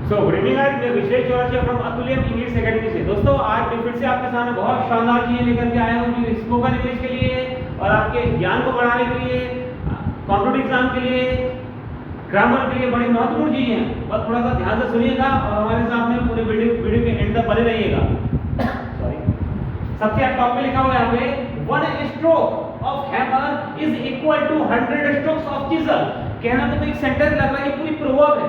So good evening guys, मैं विशेष Chaurasia from Atulyam English academy से। दोस्तों आज मैं फिर से आपके सामने बहुत शानदार चीजें लेकर के आया हूँ जो स्पोकन इंग्लिश के लिए और आपके ज्ञान को बढ़ाने के लिए, कॉम्पिटिटिव एग्जाम के लिए, ग्रामर के लिए बड़ी महत्वपूर्ण चीजें हैं। बस थोड़ा सा ध्यान से सुनिएगा और हमारे सामने पूरे वीडियो के एंड तक बने रहिएगा। सॉरी, सबसे टॉप पे लिखा हुआ है यहाँ पे, one stroke of hammer is equal to 100 strokes of chisel. कहना तो एक सेंटेंस लग रहा है, ये पूरी प्रोवर्ब है,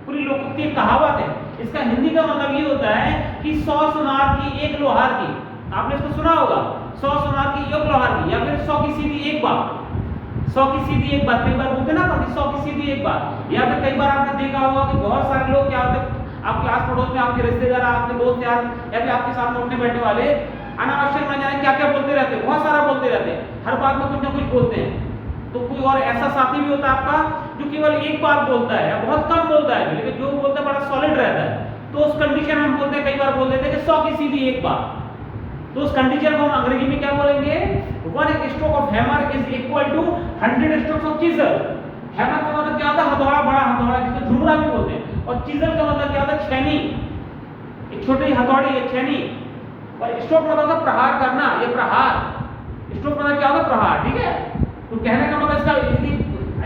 पूरी लोकोक्ति कहावत है। इसका हिंदी का मतलब ये होता है कि 100 सुनार की एक लोहार की। आपने इसको सुना होगा, 100 सुनार की एक लोहार की, या फिर 100 की सीधी एक बात। 100 की सीधी एक बात, कई बार बोलते ना कि 100 की सीधी एक बात। या फिर कई बार आपने देखा होगा कि बहुत सारे लोग क्या होते हैं, आपके आस पड़ोस में आपके रिश्तेदार, आपके दोस्त यार, या फिर आपके सामने उठने बैठने वाले अनावश्यक न जाने क्या क्या बोलते रहते हैं, बहुत सारा बोलते रहते हैं, हर बात में कुछ ना कुछ बोलते हैं। तो कोई और ऐसा साथी भी होता है आपका जो केवल एक बात बोलता है या बहुत कम बोलता है, लेकिन जो बोलता है बड़ा सॉलिड रहता है। तो उस कंडीशन में हम बोलते हैं, कई बार बोल देते हैं कि 100 की सीधी एक बात। तो उस कंडीशन को हम अंग्रेजी में क्या बोलेंगे, one stroke of hammer is equal to 100 strokes of chisel. Hammer का मतलब क्या होता है, हथौड़ा, बड़ा हथौड़ा, जिसको झुमरा भी बोलते हैं। और चिजल का मतलब क्या होता है, छेनी, एक छोटी हथौड़ी है, छेनी। और स्ट्रोक मतलब होता है प्रहार करना, ये प्रहार। स्ट्रोक मतलब क्या होता है, प्रहार। ठीक है, तो कहने का मतलब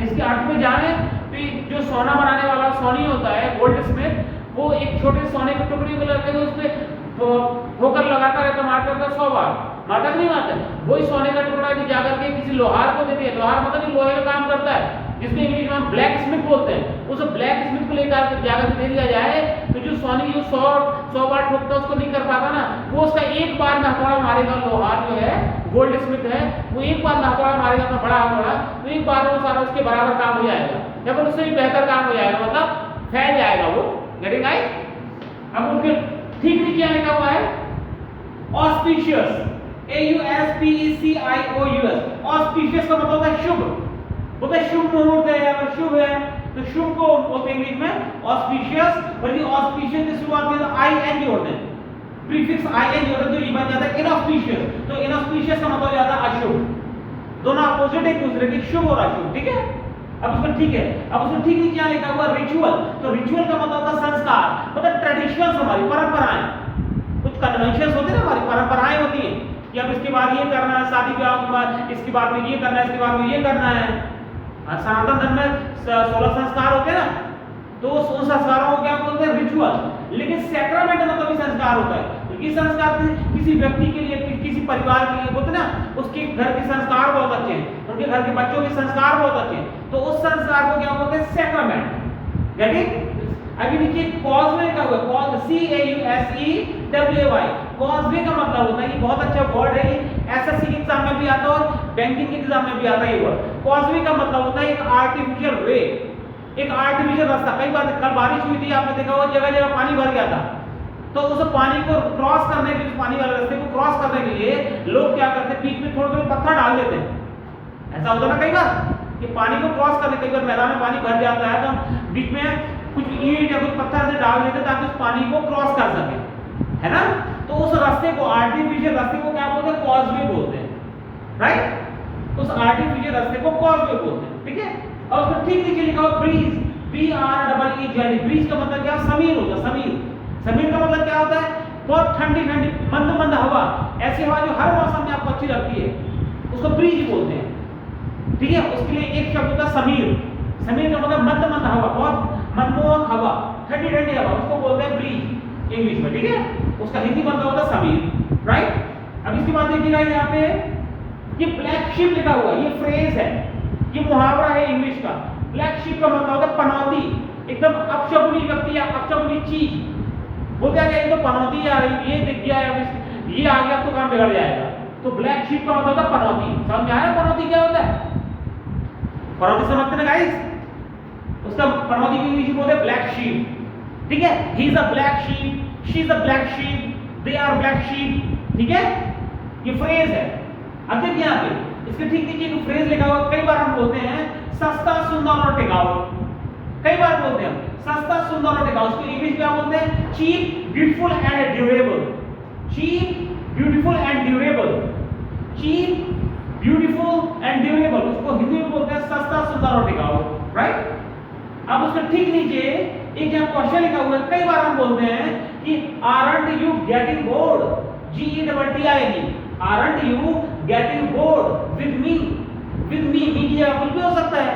इसके अर्थ में जाए तो जो सोना बनाने वाला सोनी होता है, गोल्ड स्मिथ, वो एक छोटे सोने के टुकड़े को लेकर उसमें ठोकर लगाता रहता, मारता रहता 100 बार, मारता नहीं मारता। वही सोने का टुकड़ा यदि जाकर के किसी लोहार को देते हैं, लोहार मतलब लोहे का काम करता है, जिसको इंग्लिश में हम ब्लैक स्मिथ बोलते हैं, उस ब्लैक स्मिथ को लेकर जाकर दे दिया जाए तो जो सोनी जो 100 बार ठोकता उसको नहीं कर पाता ना, वो उसका एक बार में हथौड़ा मारेगा। लोहार जो है, गोल्ड स्मिथ है, वो एक बार में हथौड़ा मारेगा अपना बड़ा हथौड़ा, तो एक बार में वो सारा उसके बराबर काम हो जाएगा, या फिर उससे भी बेहतर काम हो जाएगा, मतलब फैल जाएगा वो। Getting guys? अब उसके ठीक नीचे क्या लिखा हुआ है, ऑस्पिशियस, AUSPECIOUS। ऑस्पिशियस का मतलब होता है शुभ, बोलते हैं शुभ मुहूर्त है या फिर शुभ है, तो शुभ को बोलते हैं इंग्लिश में ऑस्पिशियस। और ये ऑस्पिशियस की शुरुआत में IN होते हैं, प्रीफिक्स IN होता है, तो ये बन जाता है इनऑस्पिशियस। तो इनऑस्पिशियस का मतलब हो जाता है अशुभ। दोनों अपोजिट एक दूसरे के, शुभ और अशुभ। ठीक है, अब उसमें ठीक है, अब उसमें ठीक नीचे क्या लिखा हुआ, रिचुअल। तो रिचुअल का मतलब होता है संस्कार, मतलब ट्रेडिशंस, हमारी परंपराएं, कुछ कन्वेंशंस होते हैं ना, हमारी परंपराएं होती हैं कि अब इसके बाद ये करना है, शादी ब्याह के बाद इसके बाद में ये करना है, इसके बाद में ये करना है। सनातन धर्म में 16 संस्कार होते हैं ना, तो उन संस्कारों को क्या बोलते हैं, रिचुअल। लेकिन सैक्रामेंट मतलब भी संस्कार होता है। तो ये संस्कार किसी व्यक्ति के लिए, किसी परिवार के लिए बोलते ना, उसके घर के संस्कार बहुत अच्छे हैं, उनके घर के बच्चों के संस्कार बहुत अच्छे हैं, तो उस संस्कार को क्या बोलते हैं, सैक्रामेंट। गेटिंग? अभी नीचे कॉजवे का हुआ, CAUSEWAY। कॉजवे का मतलब होता है, ये बहुत अच्छा वर्ड है, SSC के एग्जाम में भी आता है और बैंकिंग के एग्जाम में भी आता है ये वर्ड। कॉजवे का मतलब होता है एक आर्टिफिशियल वे, एक आर्टिफिशियल रास्ता। कई बार कल बारिश हुई थी, आपने देखा होगा जगह जगह पानी भर गया था, तो उस पानी को क्रॉस करने के लिए, पानी वाले रास्ते को क्रॉस करने के लिए लोग क्या करते हैं, बीच में थोड़े थोड़े पत्थर डाल देते हैं। ऐसा होता है ना कई बार कि पानी को क्रॉस करने, कई बार मैदान में पानी भर जाता है तो हम बीच में कुछ ईंट या कुछ पत्थर से डाल देते हैं ताकि उस पानी को क्रॉस कर सके, है ना। तो उस रास्ते को, आर्टिफिशियल रास्ते को क्या बोलते हैं, कॉजवे बोलते हैं, राइट। उस आर्टिफिशियल रास्ते को कॉजवे बोलते हैं। ठीक है, और उसमें ठीक नीचे लिखा हुआ ब्रीज, BREEZ। ब्रीज का मतलब क्या, समीर होता है, समीर। समीर का मतलब क्या होता है, बहुत ठंडी ठंडी मंद मंद हवा, ऐसी हवा जो हर मौसम में आपको अच्छी लगती है, उसको ब्रीज बोलते हैं। ठीक है, उसके लिए एक शब्द होता है समीर। समीर का मतलब मंद मंद हवा, बहुत मनमोहक हवा, ठंडी ठंडी हवा, उसको बोलते हैं ब्रीज इंग्लिश में। ठीक है, उसका हिंदी मतलब होता है समीर, राइट। अब इसके बाद देखिएगा यहाँ पे ये ब्लैक शिप लिखा हुआ, ये फ्रेज है, ये मुहावरा है इंग्लिश का। ब्लैक शिप का मतलब होता है पनौती, एकदम अपशगुनी व्यक्ति या अपशगुनी चीज। बोलते हैं ये तो पनौती आ रही, ये दिख गया, ये आ गया तो काम बिगड़ जाएगा। तो ब्लैक शिप का मतलब होता है पनौती। समझ में आया पनौती क्या होता है? पनौती समझते हैं गाइस? उसका पनौती की इंग्लिश बोलते हैं ब्लैक शीप। ठीक है, he is a black sheep, she is a black sheep, they are black sheep. ठीक है, ये फ्रेज है। अब देखिए यहाँ पे इसके ठीक नीचे एक फ्रेज लिखा हुआ, कई बार हम बोलते हैं सस्ता, सुंदर और टिकाऊ। कई बार बोलते हैं सस्ता, सुंदर और टिकाऊ। उसको इंग्लिश में क्या बोलते हैं, cheap, beautiful and durable. Cheap, beautiful and durable. Cheap, beautiful and durable, उसको हिंदी में बोलते हैं सस्ता, सुंदर और टिकाऊ, राइट। अब उसके ठीक नीचे एक यहाँ क्वेश्चन लिखा हुआ है, कई बार हम बोलते हैं कि aren't you getting bored, GETT आएगी, aren't you getting bored with me, me की जगह कुछ भी हो सकता है।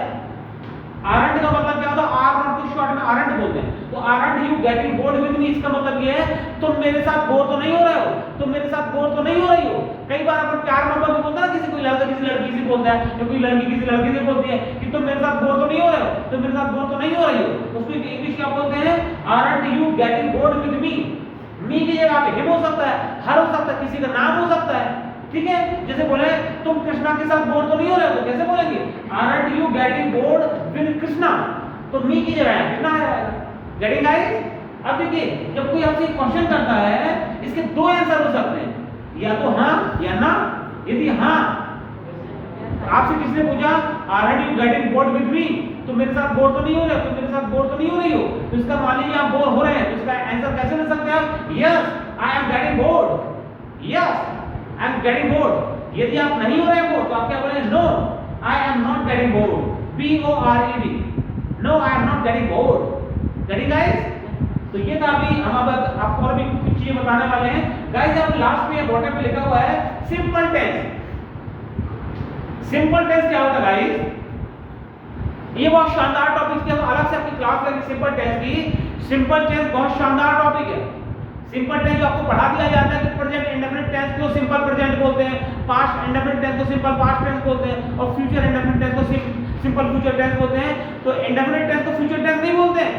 aren't का मतलब क्या होता है, आर नॉट को शॉर्ट में aren't बोलते हैं, तो aren't you getting bored with me इसका मतलब ये है तुम मेरे साथ बोर तो नहीं हो रहे हो, तुम मेरे साथ बोर तो नहीं हो रही हो। कई बार अपन प्यार मोहब्बत में बोलते हैं ना, किसी कोई लड़का किसी लड़की से बोलता है या कोई लड़की किसी लड़के से बोलती है कि तुम मेरे साथ बोर तो नहीं हो रहे हो, तुम मेरे साथ बोर तो नहीं हो रही हो, उसको इंग्लिश क्या बोलते हैं, aren't you getting bored with me, मी की जगह पे हिम हो सकता है, हर हो सकता है, किसी का नाम हो सकता है, ठीक है। जैसे बोले तुम कृष्णा के साथ बोर तो नहीं हो रहे हो, तो कैसे बोलेंगे, aren't you getting bored with Krishna, तो मी की जगह है कृष्णा है, गेटिंग गाइस। अब देखिए जब कोई आपसे क्वेश्चन करता है इसके दो आंसर हो सकते हैं, या तो हां या ना। यदि हां, आपसे किसने पूछा aren't you getting bored with me, तो मेरे साथ बोर तो नहीं हो रहे, तो मेरे साथ बोर तो नहीं हो रही हो, तो इसका मान लीजिए आप बोर हो रहे हैं, तो इसका आंसर कैसे दे सकते हैं आप, yes I am getting bored, yes I am getting bored। यदि आप नहीं हो रहे हैं बोर, तो आप क्या बोलेंगे, no I am not getting bored, BORED, no I am not getting bored, getting guys। तो ये था अभी हम अब आपको और भी कुछ चीजें बताने वाले हैं गाइस। अब लास्ट में बॉटम पे लिखा हुआ है सिंपल टेंस। सिंपल टेंस क्या होता है गाइस, ये बहुत शानदार टॉपिक की हम अलग से अपनी क्लास लेंगे सिंपल टेंस की। सिंपल टेंस बहुत शानदार टॉपिक है। सिंपल टेंस जो आपको पढ़ा दिया जाता है कि प्रेजेंट इंडेफिनिट टेंस को सिंपल प्रेजेंट बोलते हैं, पास्ट इंडेफिनिट टेंस को सिंपल पास्ट टेंस बोलते हैं, और फ्यूचर इंडेफिनिट टेंस को सिंपल फ्यूचर टेंस बोलते हैं। तो इंडेफिनिट टेंस को फ्यूचर टेंस नहीं बोलते हैं,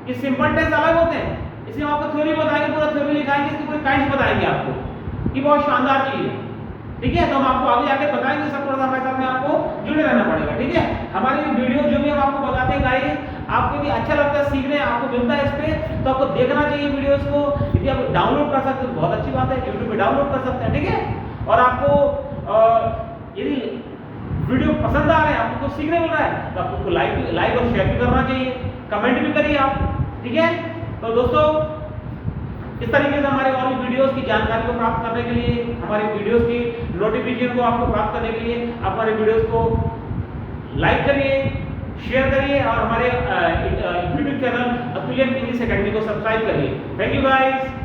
ये सिंपल टेंस अलग होते हैं। इसमें आपको थ्योरी बताएंगे, पूरा थ्योरी लिखाएंगे, इसके पूरे काइंड्स बताएंगे आपको, ये बहुत शानदार चीज है, ठीक है। तो हम आपको आगे आगे बताएंगे, सब थोड़ा सा हमारे साथ में आपको जुड़े रहना पड़ेगा, ठीक है। हमारी वीडियो जो भी हम आपको बताते हैं गाइस, आपको यदि अच्छा लगता है सीखने, आपको मिलता है इस पे, तो आपको देखना चाहिए वीडियोस को। यदि आप डाउनलोड कर सकते हो तो बहुत अच्छी बात है, YouTube पे डाउनलोड कर सकते हैं, ठीक है। और आपको यदि वीडियो पसंद आ रहा है, आपको कुछ सीखने मिल रहा है, तो आपको लाइक और शेयर भी करना चाहिए, कमेंट भी करिए आप, ठीक है। तो दोस्तों इस तरीके से हमारे और भी वीडियोस की जानकारी को प्राप्त करने के लिए, हमारे वीडियोस की नोटिफिकेशन को आपको प्राप्त करने के लिए आप हमारे वीडियोस को लाइक करिए, शेयर करिए, और हमारे YouTube channel Atulyam English academy को सब्सक्राइब करिए। Thank you guys.